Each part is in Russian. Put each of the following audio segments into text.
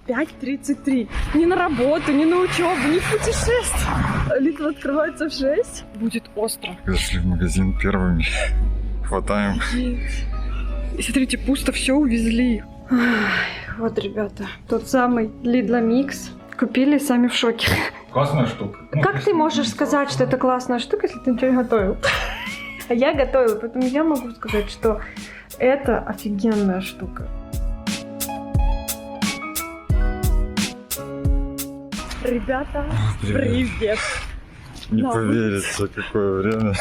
5:33. Ни на работу, ни на учебу, ни в путешествие. Лидл открывается в 6. Будет остро. Зашли в магазин первыми. Хватаем. И смотрите, пусто все увезли. Вот, ребята, тот самый Lidl Mix. Купили, сами в шоке. Классная штука. Как ты можешь сказать, что это классная штука, если ты ничего не готовил? А я готовила, поэтому я могу сказать, что это офигенная штука. Ребята, привет! Не Да. поверится, какое время.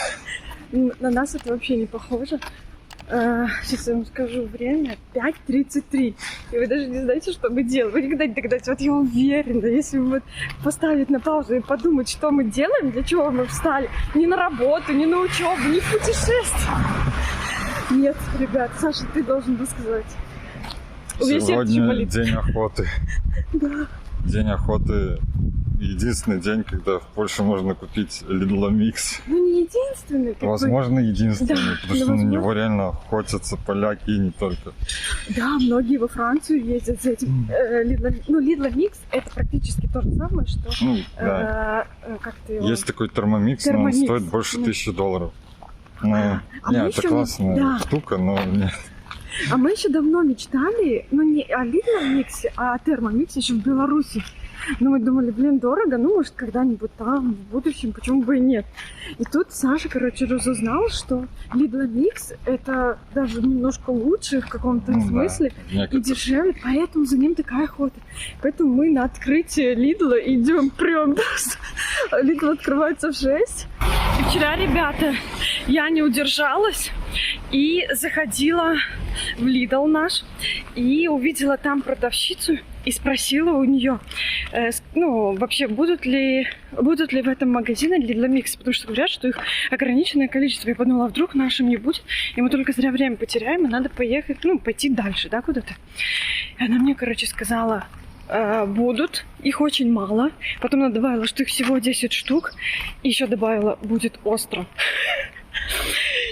На нас это вообще не похоже. Сейчас я вам скажу время 5:33. И вы даже не знаете, что мы делаем. Вы никогда не догадаетесь. Вот я уверена, если вот поставить на паузу и подумать, что мы делаем, для чего мы встали. Ни на работу, ни на учебу, ни в путешествие. Нет, ребят, Саша, ты должен был сказать. У меня сердце Сегодня болит. день охоты. Да. День охоты. Единственный день, когда в Польше можно купить Lidl Mix. Ну, не единственный. как бы. Возможно, единственный, Да, потому что возможно. на него реально охотятся поляки и не только. Да, многие во Францию ездят за этим. Lidl, ну, Lidl Mix это практически то же самое, что... Ну, да. Как ты его... Есть такой термомикс, но он Термомикс. стоит больше Ну. $1000. Ну, А мы нет, это еще- классная да. штука, но нет. А мы еще давно мечтали, ну не о Lidl Mix, а о Thermomix еще в Беларуси. Но мы думали, блин, дорого, ну может когда-нибудь там, в будущем, почему бы и нет. И тут Саша, короче, разузнал, что Lidl Mix это даже немножко лучше в каком-то Ну, смысле да, и некоторые. дешевле, поэтому за ним такая охота. Поэтому мы на открытие Lidl идем прям. Lidl открывается в 6. И вчера, ребята, я не удержалась и заходила в Lidl наш и увидела там продавщицу и спросила у нее, ну, вообще, будут ли в этом магазине Lidl Mix, потому что говорят, что их ограниченное количество. Я подумала, а вдруг нашим не будет, и мы только зря время потеряем, и надо поехать, ну, пойти дальше, да, куда-то. И она мне, короче, сказала, будут, их очень мало. Потом она добавила, что их всего 10 штук. И еще добавила, будет остро.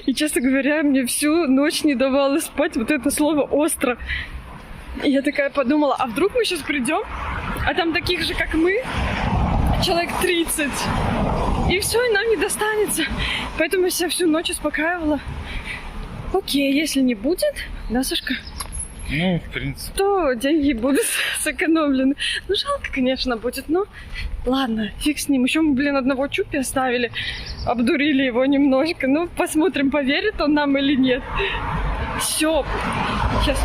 И, честно говоря, мне всю ночь не давало спать вот это слово «остро». И я такая подумала, а вдруг мы сейчас придем, а там таких же, как мы, человек 30. И все, и нам не достанется. Поэтому я себя всю ночь успокаивала. Окей, если не будет, да, Сашка? Ну, в принципе. То деньги будут сэкономлены. Ну, жалко, конечно, будет, но ладно, фиг с ним. Еще мы, блин, одного Чупи оставили, обдурили его немножко. Ну, посмотрим, поверит он нам или нет. Все. Сейчас.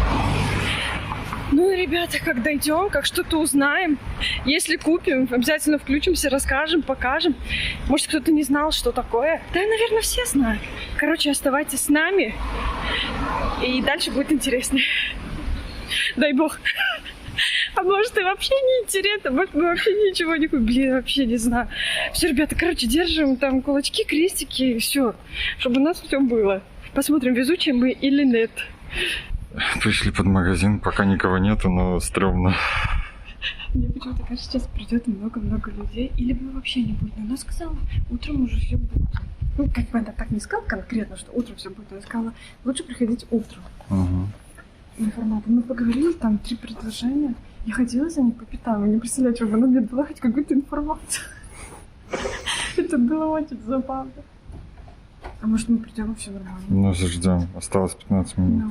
Ну, ребята, как дойдем, как что-то узнаем. Если купим, обязательно включимся, расскажем, покажем. Может, кто-то не знал, что такое. Да, наверное, все знают. Короче, оставайтесь с нами. И дальше будет интереснее. Дай бог. А может, и вообще не интересно, может, мы вообще ничего не купим. Блин, вообще не знаю. Все, ребята, короче, держим там кулачки, крестики и все, чтобы у нас все было. Посмотрим, везучие мы или нет. Пришли под магазин, пока никого нету, но стрёмно. Мне почему-то кажется, сейчас придет много-много людей, или бы вообще не будет. Но она сказала, утром уже все будет. Ну, как бы она так не сказала конкретно, что утром все будет. Она сказала, лучше приходить утром. Угу. Информатор. Мы поговорили, там 3 предложения. Я ходила за ней по пятам. Я не представляю, что она мне дала хоть какую-то информацию. Это было очень забавно. А может, мы придем и все нормально? Ну, ждем. Осталось 15 минут. Ну.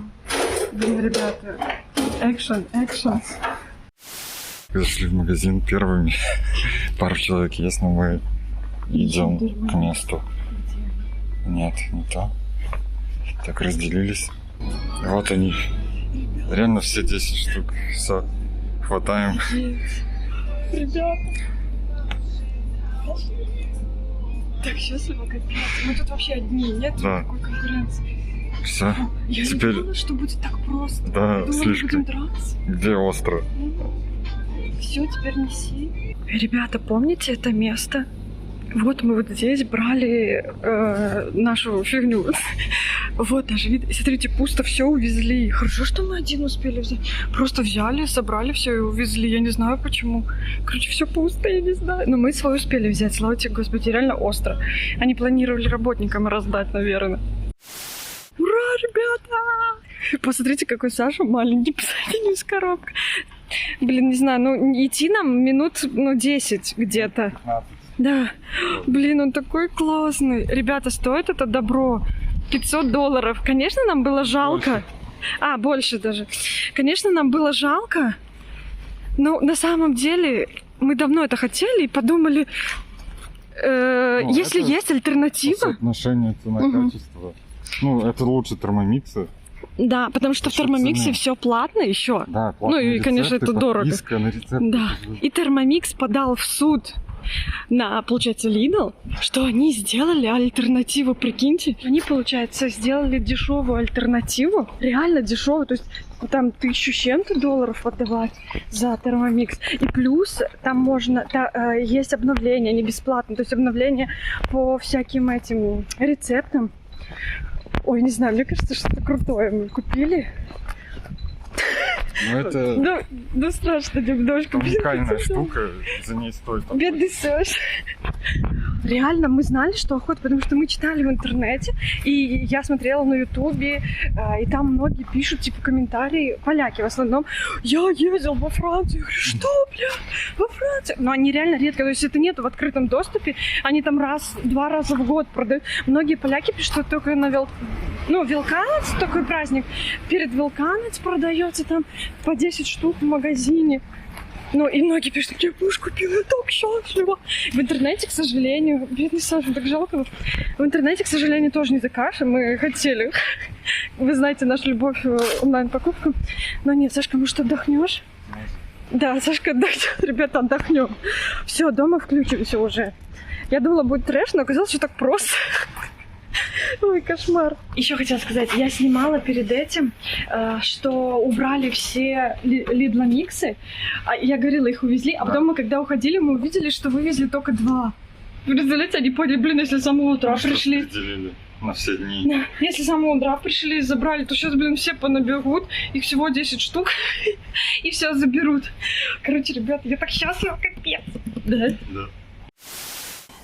Блин, ребята, экшен. Зашли в магазин первыми. Пару человек есть, но мы идем к месту. Нет, не то. Так разделились. И вот они. Реально все 10 штук. Все, хватаем. Ребята. Так, счастливо, капец. Мы тут вообще одни, нет Да. никакой конкуренции. Все. Я Теперь- не думала, что будет так просто. Да, Думала, мы слишком. будем драться. Где остро? Все, теперь неси. Ребята, помните это место? Вот мы вот здесь брали нашу фигню. Вот даже вид. Смотрите, пусто все увезли. Хорошо, что мы один успели взять. Просто взяли, собрали все и увезли. Я не знаю почему. Короче, все пусто, я не знаю. Но мы свой успели взять. Слава тебе, Господи, реально остро. Они планировали работникам раздать, наверное. Ура, ребята! Посмотрите, какой Саша маленький, посмотрите, с коробкой. Блин, не знаю, ну идти нам минут, 10 где-то. 15. Да. Блин, он такой классный. Ребята, стоит это добро? $500. Конечно, нам было жалко. Больше. Больше даже. Конечно, нам было жалко. Но на самом деле мы давно это хотели и подумали, если это есть альтернатива. Соотношение цена-качество. Ну, это лучше термомикса. Да, потому что в Насчет термомиксе цены. все платно еще. Да, Ну и, конечно, это дорого. Подписка на рецепт. Да. И термомикс подал в суд на, получается, Lidl, что они сделали альтернативу, прикиньте. Они, получается, сделали дешевую альтернативу, реально дешевую, то есть там 1000 с чем-то долларов отдавать за термомикс. И плюс там можно, есть обновления, они бесплатные, то есть обновления по всяким этим рецептам. Ой, не знаю, мне кажется, что-то крутое мы купили. Ну, это Ну страшно немножко. уникальная штука, за ней стоит. Бедный Саш. Реально, мы знали, что охота, потому что мы читали в интернете, и я смотрела на ютубе, и там многие пишут, типа, комментарии, поляки в основном. Я ездил во Францию. Я говорю, что, бля, во Францию? Но они реально редко, то есть это нету в открытом доступе, они там два раза в год продают. Многие поляки пишут, что только на Велканец, такой праздник, перед Велканец продается там по 10 штук в магазине. Ну, и многие пишут, я муж купил, я так счастлива. В интернете, к сожалению, бедный Саша, так жалко его. В интернете, к сожалению, тоже не закажешь, мы хотели. Вы знаете нашу любовь к онлайн-покупкам. Но нет, Сашка, может, отдохнешь? Да, Сашка отдохнет. Ребята, отдохнем. Все, дома включимся уже. Я думала, будет трэш, но оказалось, что так просто. Ой, кошмар. Еще хотела сказать, я снимала перед этим, что убрали все Lidl миксы. Я говорила, их увезли, а потом мы, когда уходили, мы увидели, что вывезли только 2. Представляете, они поняли, блин, если с самого утра пришли. Разделили на все дни. Да, если с самого утра пришли и забрали, то сейчас, блин, все понабегут. Их всего 10 штук. И все заберут. Короче, ребята, я так счастлива, капец. Да? Да.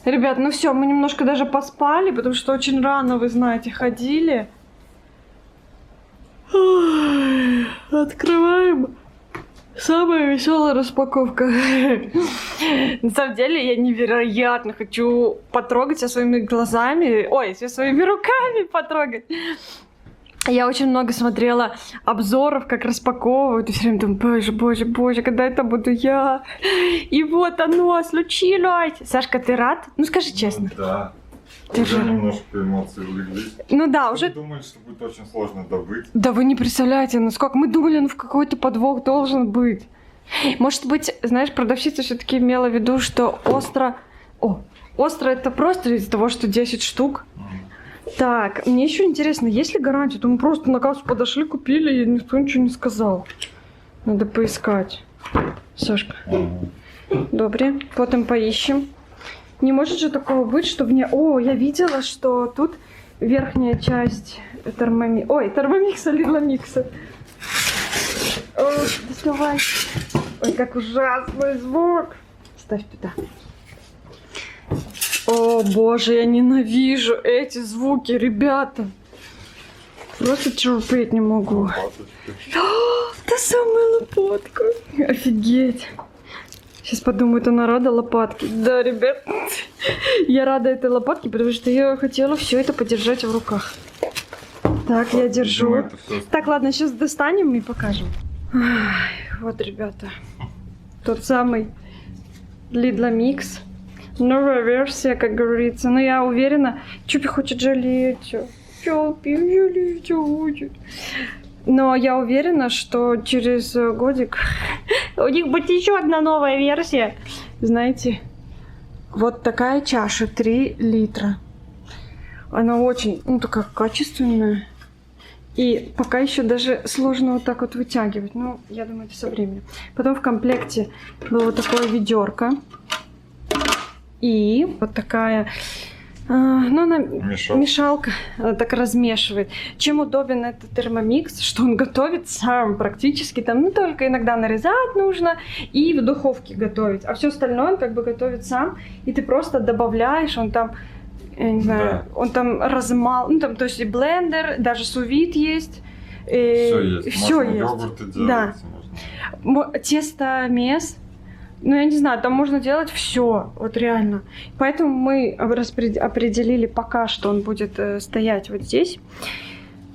Ребят, ну все, мы немножко даже поспали, потому что очень рано, вы знаете, ходили. Ой, открываем. Самая веселая распаковка. На самом деле, я невероятно хочу потрогать все своими глазами. Ой, все своими руками потрогать. Я очень много смотрела обзоров, как распаковывают, и все время думаю, боже, когда это буду я? И вот оно случилось. Сашка, ты рад? Ну скажи честно. Ну, да. Ты уже же... немножко эмоций улеглись. Ну да, уже... Думали, что будет очень сложно добыть. Да вы не представляете, насколько... Мы думали, в какой-то подвох должен быть. Может быть, знаешь, продавщица все-таки имела в виду, что остро... Остро это просто из-за того, что 10 штук. Так, мне еще интересно, есть ли гарантия? То мы просто на кассу подошли, купили, и никто ничего не сказал. Надо поискать. Сашка. Добре, потом поищем. Не может же такого быть, что мне... я видела, что тут верхняя часть термомикса, Lidl микса. Доставай. Ой, как ужасный звук. Ставь туда. О боже, я ненавижу эти звуки, ребята. Просто терпеть не могу. Та самая лопатка. Офигеть. Сейчас подумают, она рада лопатке. Да, ребят, я рада этой лопатке, потому что я хотела все это подержать в руках. Так, я держу. Так, ладно, сейчас достанем и покажем. Вот, ребята. Тот самый Lidl Mix. Новая версия, как говорится. Но я уверена, Чупи хочет жалеть. Чупи жалеть хочет. Но я уверена, что через годик у них будет еще одна новая версия. Знаете, вот такая чаша, 3 литра. Она очень, такая качественная. И пока еще даже сложно вот так вот вытягивать. Ну, я думаю, это со временем. Потом в комплекте было вот такое ведерко. И вот такая... она мешалка, она так размешивает. Чем удобен этот термомикс, что он готовит сам практически, там, только иногда нарезать нужно и в духовке готовить, а все остальное он как бы готовит сам, и ты просто добавляешь, он там, я не знаю, да. Он там размал, там, то есть и блендер, даже сувид есть. Все есть, все есть. Йогурты делать, да. Тесто мес. Ну, я не знаю, там можно делать все, вот реально. Поэтому мы определили пока, что он будет стоять вот здесь.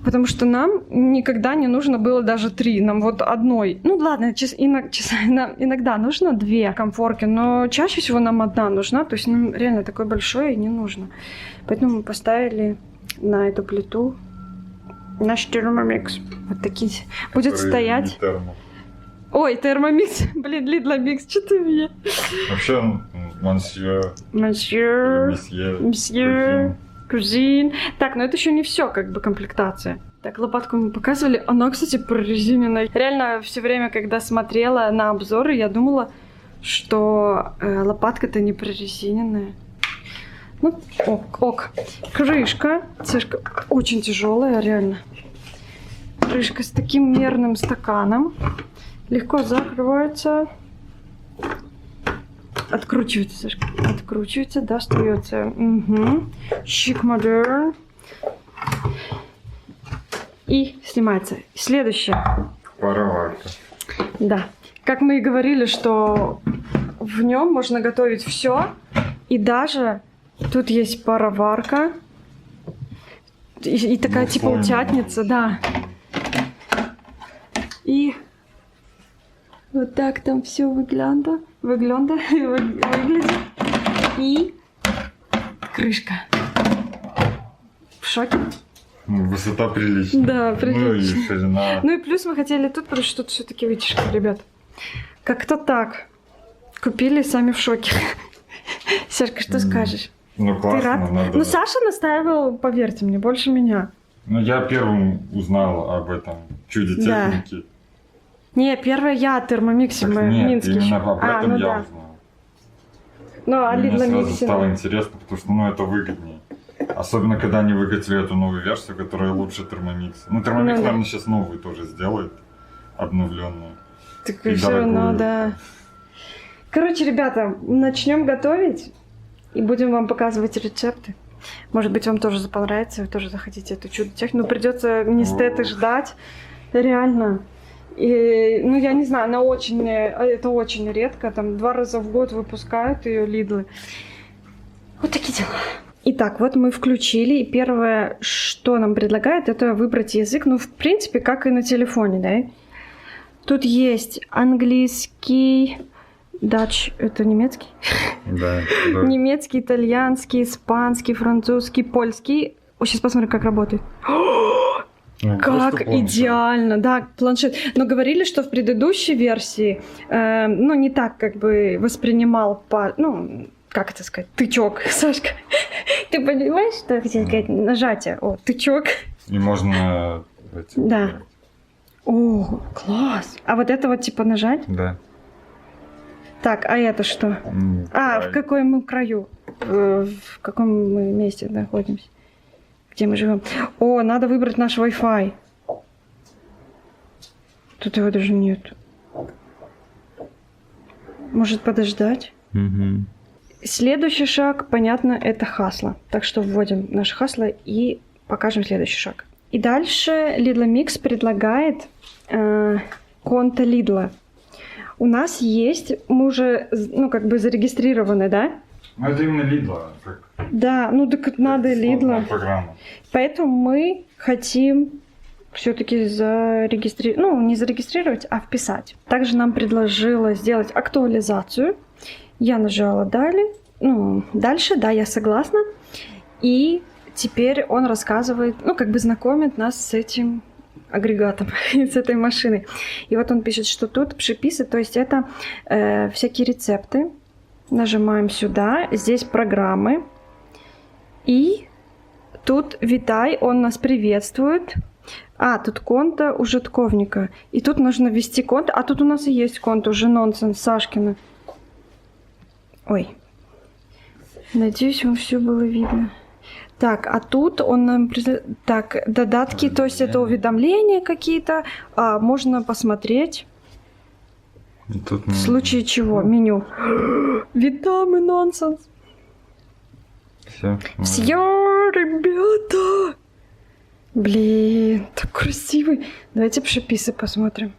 Потому что нам никогда не нужно было даже 3, нам вот одной. Ну ладно, иногда нужно 2 комфорки, но чаще всего нам одна нужна. То есть нам реально такой большой и не нужно. Поэтому мы поставили на эту плиту наш термомикс. Вот такие. Будет стоять. Ой, термомикс. Блин, Lidl микс, что ты мне? Вообще, мансье. Месье. Кузин. Так, но это еще не все, как бы, комплектация. Так, лопатку мы показывали. Она, кстати, прорезиненная. Реально, все время, когда смотрела на обзоры, я думала, что лопатка-то не прорезиненная. Ну, ок. Крышка. Цешка очень тяжелая, реально. Крышка с таким мерным стаканом. Легко закрывается. Откручивается, Сашка. Откручивается, достается. Угу. Шик-модерн. И снимается. Следующее. Пароварка. Да. Как мы и говорили, что в нем можно готовить все. И даже тут есть пароварка. И такая типа утятница, да. И вот так там все выглядит. И крышка. В шоке? Высота приличная. Да, прилично. Ну и ширина. Ну и плюс мы хотели тут, потому что тут все-таки вытяжка, ребят. Как-то так. Купили, сами в шоке. Сашка, что скажешь? Ну классно, Ты рад? надо. Ну Саша настаивал, поверьте мне, больше меня. Ну я первым узнал об этом чуде Да. техники. Не, первая я о термомиксе, Так мы в нет, Минске именно еще. об этом ну я да. узнал. Ну, а Мне Lidl сразу миксе. стало интересно, потому что ну, это выгоднее. Особенно, когда они выкатили эту новую версию, которая лучше термомикса. Ну, термомикс, Ну да. наверное, сейчас новый тоже сделает, обновленную. Так И все равно, дорогую. да. Короче, ребята, начнем готовить и будем вам показывать рецепты. Может быть, вам тоже понравится, вы тоже захотите эту чудо-технику. Но придется нестеты ждать. Реально. И, ну, я не знаю, это очень редко. Там 2 раза в год выпускают ее Lidl. Вот такие дела. Итак, вот мы включили. И первое, что нам предлагает, это выбрать язык. Ну, в принципе, как и на телефоне, да? Тут есть английский, Dutch, это немецкий? Да. Немецкий, итальянский, испанский, французский, польский. О, сейчас посмотрим, как работает. Ну, Как просто планшет. идеально, да, планшет. Но говорили, что в предыдущей версии, ну, не так как бы воспринимал, ну, как это сказать, тычок, Сашка. Ты понимаешь, что я хотела сказать? Нажатие, тычок. И можно... Да. О, класс. А вот это вот типа нажать? Да. Так, а это что? В каком мы краю? В каком мы месте находимся? Где мы живем? О, надо выбрать наш Wi-Fi. Тут его даже нет. Может подождать? Угу. Следующий шаг, понятно, это хасло. Так что вводим наше хасло и покажем следующий шаг. И дальше Lidl Mix предлагает конто Lidl. У нас есть, мы уже, ну, как бы зарегистрированы, да? Ну, это именно Lidl. Как Да, ну так надо Lidl. Программа. Поэтому мы хотим все-таки ну, не зарегистрировать, а вписать. Также нам предложила сделать актуализацию. Я нажала далее. Ну, дальше, да, я согласна. И теперь он рассказывает, ну, как бы знакомит нас с этим агрегатом, с этой машиной. И вот он пишет, что тут приписы, то есть это всякие рецепты. Нажимаем сюда, здесь программы. И тут Витай, он нас приветствует. Тут конто у Житковника. И тут нужно ввести конто. А тут у нас и есть конто уже нонсенс Сашкина. Ой. Надеюсь, вам все было видно. Так, а тут он нам... Так, додатки, то есть это уведомления какие-то. Можно посмотреть. Тут В случае чего? Меню. Витам и нонсенс. Все. Все, ребята! Блин, так красивый. Давайте пшеписы посмотрим.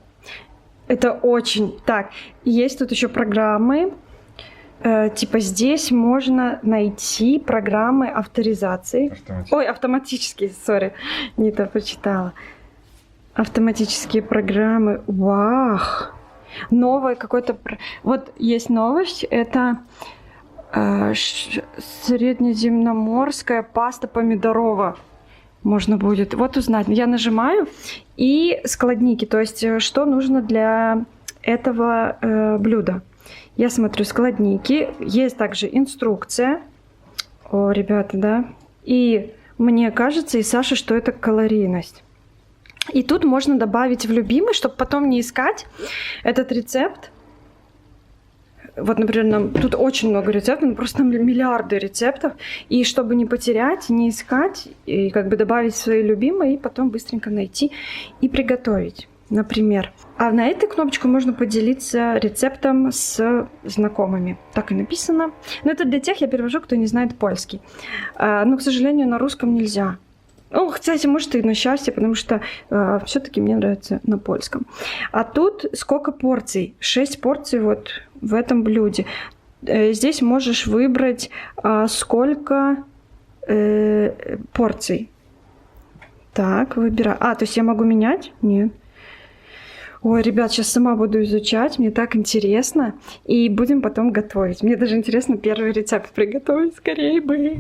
Это очень... Так, есть тут еще программы. Типа здесь можно найти программы авторизации. Ой, автоматические, сори, не то прочитала. Автоматические программы. Вау! Новое какое-то... Вот есть новость, это среднеземноморская паста помидорова. Можно будет вот узнать. Я нажимаю, и складники, то есть что нужно для этого блюда. Я смотрю складники, есть также инструкция. О, ребята, да. И мне кажется, и Саше, что это калорийность. И тут можно добавить в любимый, чтобы потом не искать этот рецепт. Вот, например, тут очень много рецептов, просто миллиарды рецептов. И чтобы не потерять, не искать, и как бы добавить свои любимые, и потом быстренько найти и приготовить, например. А на этой кнопочке можно поделиться рецептом с знакомыми. Так и написано. Но это для тех, я перевожу, кто не знает польский. Но, к сожалению, на русском нельзя. Ну, кстати, может и на счастье, потому что все-таки мне нравится на польском. А тут сколько порций? 6 порций вот в этом блюде. Здесь можешь выбрать сколько порций. Так, выбираю. То есть я могу менять? Нет. Ой, ребят, сейчас сама буду изучать, мне так интересно. И будем потом готовить. Мне даже интересно первый рецепт приготовить, скорее бы.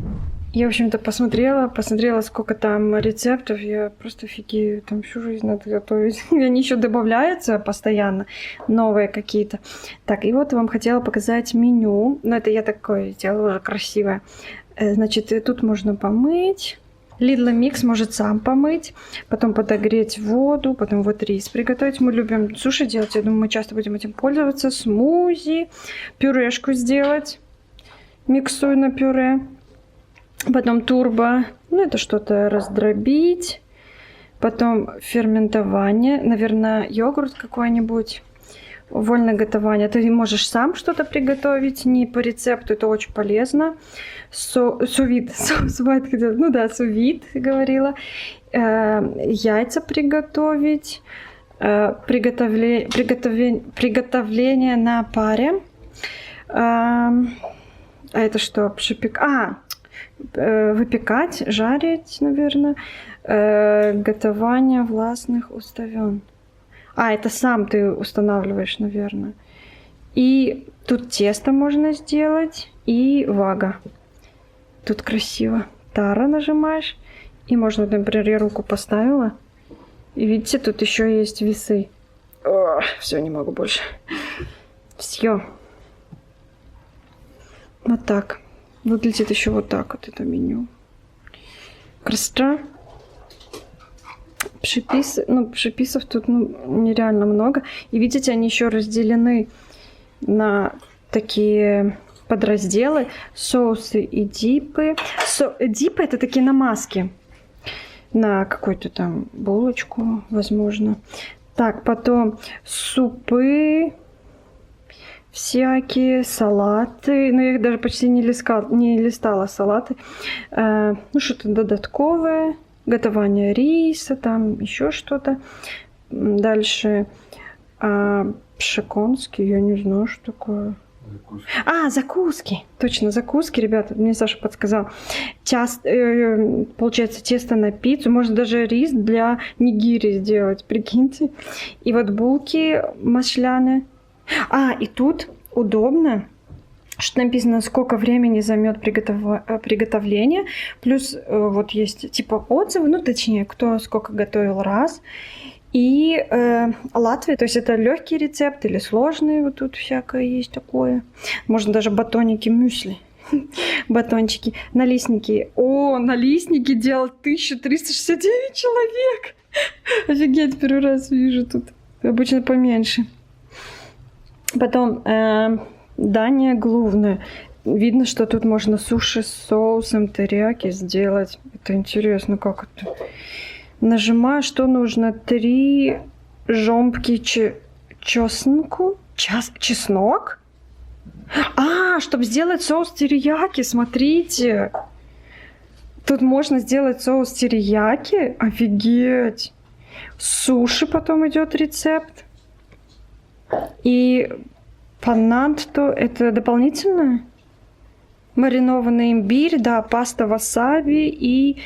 Я, в общем-то, посмотрела, сколько там рецептов. Я просто офигею, там всю жизнь надо готовить. Они еще добавляются постоянно, новые какие-то. Так, и вот вам хотела показать меню. Но это я такое делала уже красивое. Значит, тут можно помыть. Lidl Mix может сам помыть, потом подогреть воду, потом вот рис приготовить. Мы любим суши делать, я думаю, мы часто будем этим пользоваться. Смузи, пюрешку сделать, миксую на пюре. Потом турбо, это что-то раздробить. Потом ферментование, наверное, йогурт какой-нибудь. Вольное готование. Ты можешь сам что-то приготовить, не по рецепту, это очень полезно. Сувид, сувид, говорила. Яйца приготовить. Приготовление на паре. А это что? Выпекать, жарить, наверное. Готование властных уставен. Это сам ты устанавливаешь, наверное. И тут тесто можно сделать. И вага. Тут красиво. Тара нажимаешь. И можно, например, я руку поставила. И видите, тут еще есть весы. Все, не могу больше. Все. Вот так. Выглядит еще вот так вот это меню. Красота. Приписов тут нереально много. И видите, они еще разделены на такие подразделы. Соусы и дипы. Дипы это такие намазки. На какую-то там булочку, возможно. Так, потом супы. Всякие салаты. Я их даже почти не листала салаты. Что-то додатковое. Готование риса, там еще что-то. Дальше пшеконский, я не знаю, что такое. Закуски. Точно, закуски, ребята, мне Саша подсказал. Получается, тесто на пиццу. Можно даже рис для нигири сделать, прикиньте. И вот булки масляные. И тут удобно, что написано, сколько времени займет приготовление. Плюс вот есть типа отзывы, точнее, кто сколько готовил раз. И Латвия, то есть это легкий рецепт или сложный, вот тут всякое есть такое. Можно даже батоники, мюсли, батончики, налистники. Налистники делал 1369 человек. Офигеть, первый раз вижу тут. Обычно поменьше. Потом Дания главное. Видно, что тут можно суши с соусом терияки сделать. Это интересно, как это. Нажимаю, что нужно. 3 жомпки чеснок. Чтобы сделать соус терияки, смотрите. Тут можно сделать соус терияки. Офигеть. Суши потом идет рецепт. И панатто это дополнительное? Маринованный имбирь, да, паста васаби и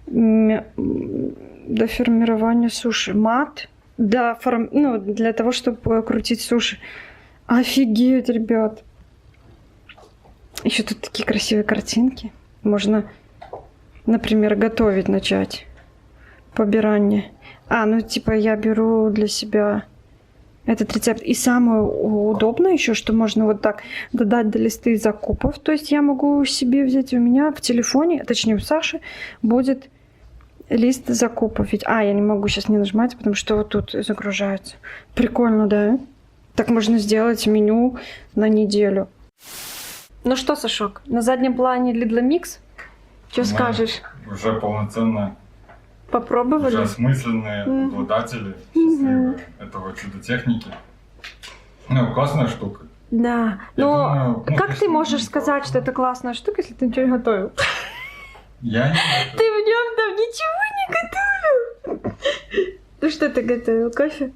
до формирования суши. Мат для того, чтобы крутить суши. Офигеть, ребят. Еще тут такие красивые картинки. Можно, например, готовить начать. Побирание. Я беру для себя этот рецепт. И самое удобное еще, что можно вот так додать до листы закупов. То есть я могу себе взять, у меня в телефоне, точнее у Саши, будет лист закупов. Ведь, я не могу сейчас не нажимать, потому что вот тут загружается. Прикольно, да? Так можно сделать меню на неделю. Ну что, Сашок, на заднем плане Lidl Mix? Что скажешь? Уже полноценно. Попробовали? Уже осмысленные обладатели счастливые этого чудо техники. Классная штука. Да. Но как ты можешь сказать, что это классная штука, если ты ничего не готовил? Я не Ты в нем там ничего не готовил? Ну что ты готовил? Кофе?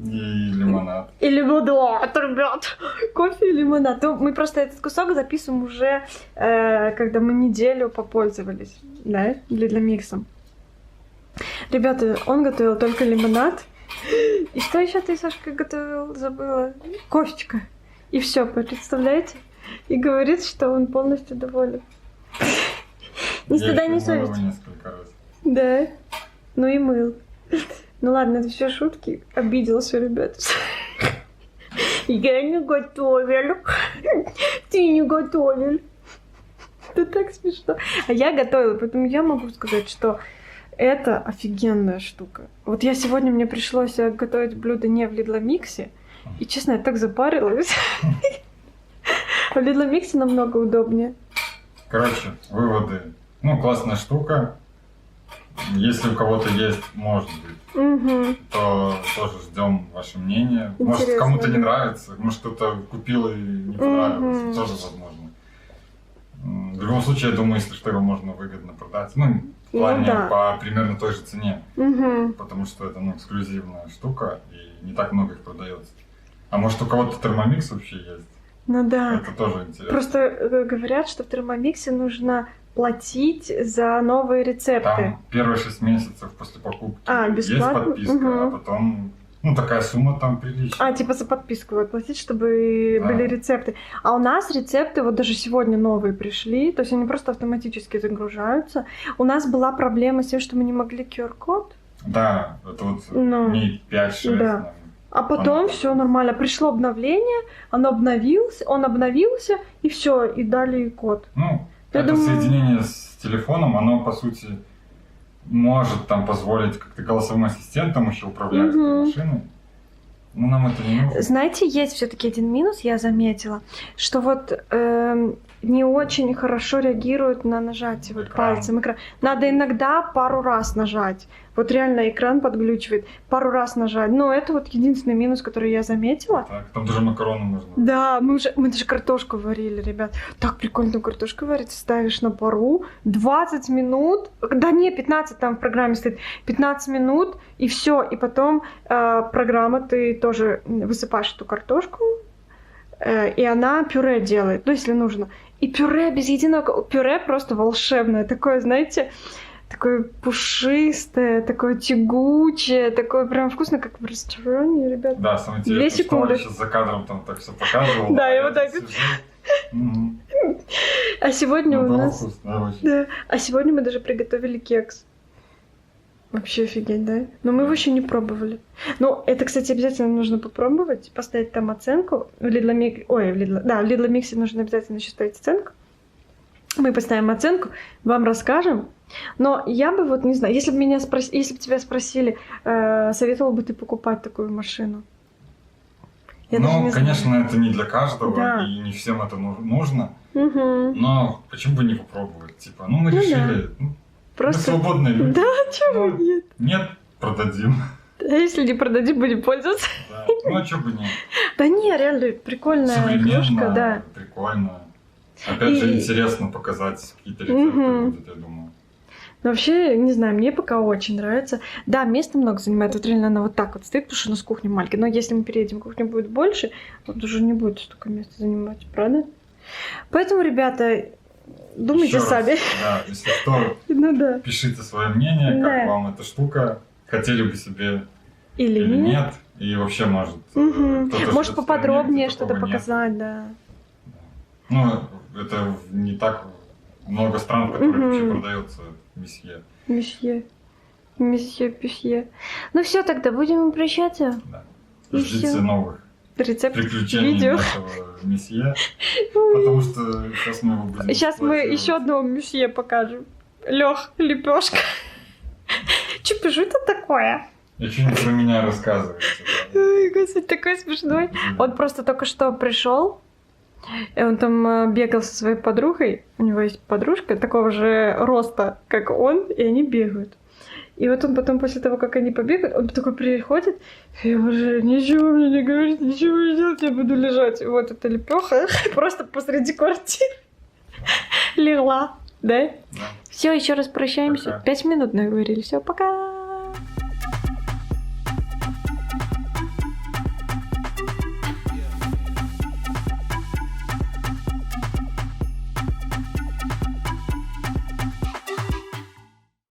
И лимонад. И лимонад, ребят. Кофе и лимонад. Мы просто этот кусок записываем уже, когда мы неделю попользовались, да, Lidl Mix'ом. Ребята, он готовил только лимонад. И что еще ты, Сашка, готовил? Забыла. Кофечка. И все, представляете? И говорит, что он полностью доволен. Ни стыда, ни совести. Несколько раз. Да. Ну и мыл. Ну ладно, это все шутки. Обиделся, ребят. Я не готовил. Ты не готовил. Это так смешно. А я готовила, поэтому я могу сказать, что это офигенная штука. Вот сегодня мне пришлось готовить блюдо не в Lidl Mix'е. И, честно, я так запарилась. В Lidl Mix'е намного удобнее. Короче, выводы. Классная штука. Если у кого-то есть, может быть, то тоже ждем ваше мнение. Может, кому-то не нравится, может, кто-то купил и не понравилось. Тоже возможно. В любом случае, я думаю, если что, его можно выгодно продать. В плане по примерно той же цене. Потому что это эксклюзивная штука и не так много их продается. А может, у кого-то термомикс вообще есть? Ну да. Это тоже интересно. Просто говорят, что в термомиксе нужно платить за новые рецепты. Там первые 6 месяцев после покупки есть бесплатно? подписка, а потом такая сумма там приличная. Типа за подписку вот платить, чтобы были рецепты. А у нас рецепты, вот даже сегодня новые пришли, то есть они просто автоматически загружаются. У нас была проблема с тем, что мы не могли QR-код. Да, это вот дней 5-6. Да. А потом все нормально. Пришло обновление, он обновился, и все, и дали код. Это соединение с телефоном, оно по сути может там позволить как-то голосовым ассистентом еще управлять этой машиной. Но нам это не нужно. Знаете, есть все-таки один минус, я заметила, что вот не очень хорошо реагирует на нажатие вот пальцем экран. Надо иногда пару раз нажать. Вот реально экран подглючивает. Пару раз нажать. Но это вот единственный минус, который я заметила. Так, там даже макароны можно. Да, мы даже картошку варили, ребят. Так прикольно картошку варить. Ставишь на пару 20 минут. Да не, 15 там в программе стоит. 15 минут и все. И потом программа, ты тоже высыпаешь эту картошку. И она пюре делает, если нужно. И пюре без единого... Пюре просто волшебное. Такое, знаете, такое пушистое, такое тягучее, такое прям вкусно, как в ресторане, ребят. Да, самое интересное, что Оля сейчас за кадром там так все показывала. Да, я вот так вот. А сегодня у нас... Да. А сегодня мы даже приготовили кекс. Вообще офигеть, да? Но мы его еще не пробовали. Ну, это, кстати, обязательно нужно попробовать, поставить там оценку. В Lidl Mix'е нужно обязательно еще ставить оценку. Мы поставим оценку, вам расскажем. Но я бы вот не знаю, если бы тебя спросили, советовал бы ты покупать такую машину? Конечно, это не для каждого, и не всем это нужно. Но почему бы не попробовать? Типа, мы решили... Просто... Мы свободные люди. Да, чего нет? Нет, продадим. А если не продадим, будем пользоваться? Да. А чего бы нет? Да не, реально прикольная игрушка, да. Прикольно. Опять же, интересно показать какие-то рецепты будет, я думаю. Но вообще, не знаю, мне пока очень нравится. Да, места много занимает. Вот реально она вот так вот стоит, потому что у нас кухня маленькая. Но если мы переедем, кухня будет больше, вот уже не будет столько места занимать, правда? Поэтому, ребята, думайте Ещё раз, сами. Да, если что, Ну да. пишите свое мнение, Да. как вам эта штука, хотели бы себе Или или нет. нет, и вообще может Мгм. кто-то Может, живет в поподробнее стране, где что-то такого нет. показать, да. Ну, это не так много стран, в которых Мгм. вообще продается месье. Месье. Месье, писье. Ну все, тогда будем прощаться. Да. И Ждите всё. новых Рецепт приключений видео. нашего месье, потому что сейчас мы его будем Сейчас мы эксплуатировать. еще одного месье покажем. Лех, лепешка. Че, что это такое? И что-нибудь про меня рассказываете. Да? Ой, господи, такой смешной. Он просто только что пришел, и он там бегал со своей подругой. У него есть подружка такого же роста, как он, и они бегают. И вот он потом, после того, как они побегают, он такой приходит, и уже ничего мне не говорит, ничего не делать, я буду лежать. И вот эта лепеха просто посреди квартиры легла, да? Да. Все, еще раз прощаемся. Пока. 5 минут наговорили. Все, пока.